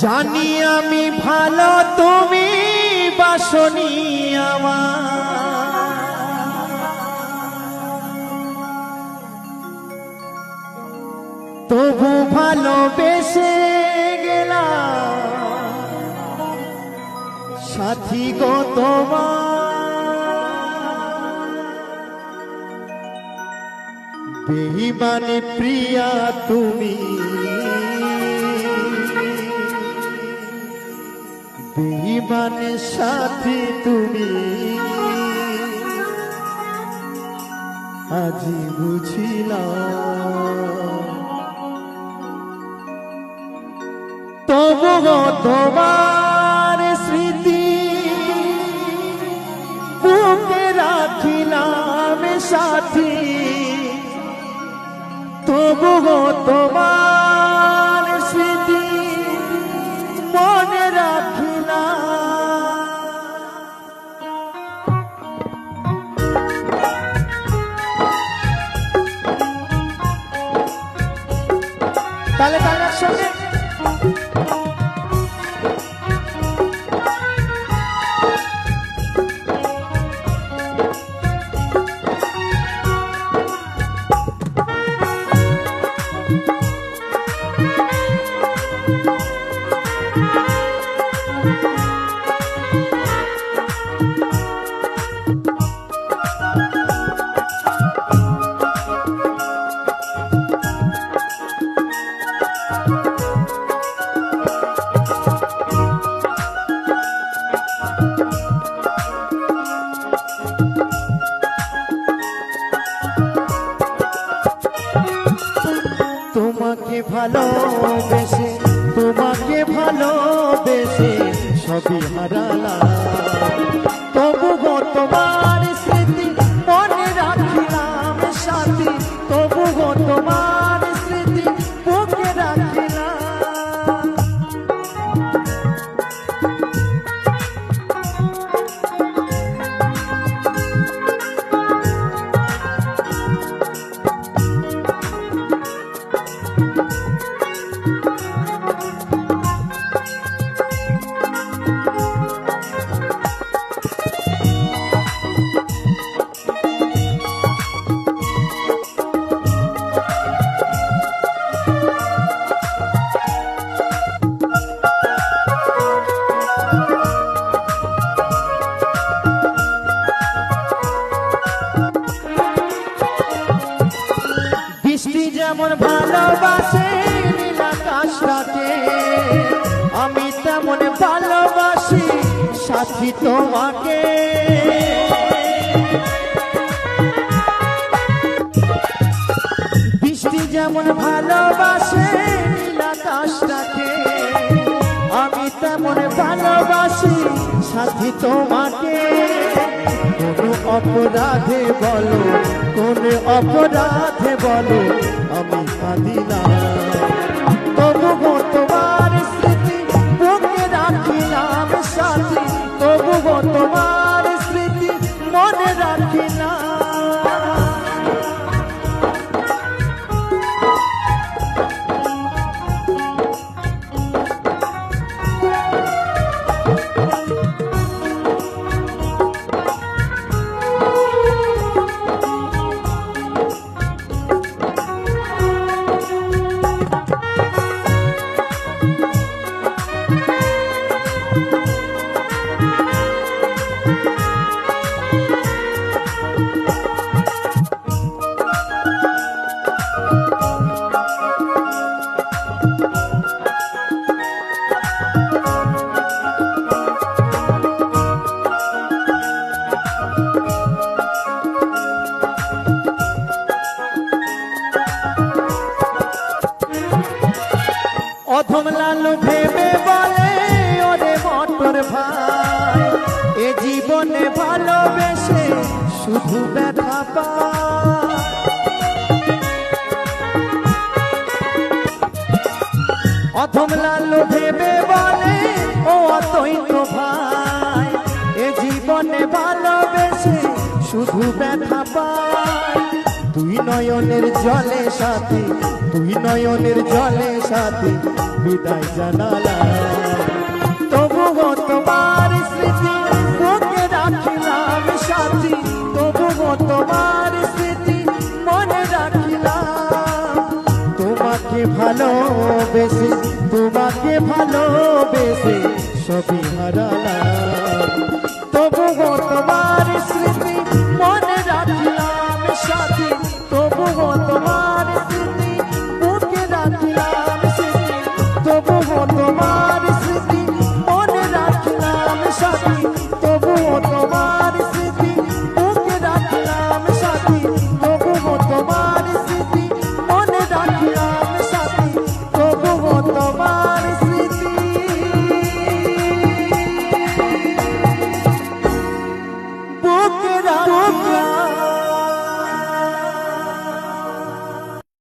জানি আমি ভালো তুমি বাসনি আমার, তবু ভালোবেসে গেলাম সাথী গো তোমার। বেঈমানে প্রিয়া তুমি, বেঈমানে সাথী তুমি, আজি বুঝিলাম। তবু তোমার স্মৃতি বুকে রাখিলাম সাথী, তবু তোমার স্মৃতি মনে রাখিলাম। তাহলে তার সঙ্গে তোমাকে ভালোবেসে, তোমাকে ভালোবেসে সবই হারালাম, তবু তোমার স্মৃতি মনে রাখিলাম সাথী, তবু তোমার স্মৃতি বুকে রাখিলাম। বৃষ্টি যেমন ভালোবাসে নীল আকাশটাকে, আমি তেমন ভালোবাসি সাথী তোমাকে। বৃষ্টি যেমন ভালোবাসে নীল আকাশটাকে, আমি তেমন ভালোবাসি সাথী তোমাকে। কোন অপরাধে বলো, কোন অপরাধে বলো আমি কাঁদিলাম, তবু তোমার স্মৃতি বুকে রাখিলাম সাথী, তবু তোমার স্মৃতি মনে রাখিলাম। অধম লালু ভেবে বলে ওরে মটর ভাই, এ জীবনে ভালোবেসে শুধু ব্যথা পায়। অধম লালু ভেবে বলে ও অদ্বৈত ভাই, এ জীবনে ভালোবেসে শুধু ব্যথা পায়। দুই নয়নের জলে সাথী, দুই নয়নের জলে সাথী বিদায় জানালাম। তবুও তোমার স্মৃতি বুকে রাখিলাম সাথী, তবুও তোমার স্মৃতি মনে রাখিলাম। তোমাকে ভালোবেসে, তোমাকে ভালোবেসে সবই হারালাম। তবুও তোমার স্মৃতি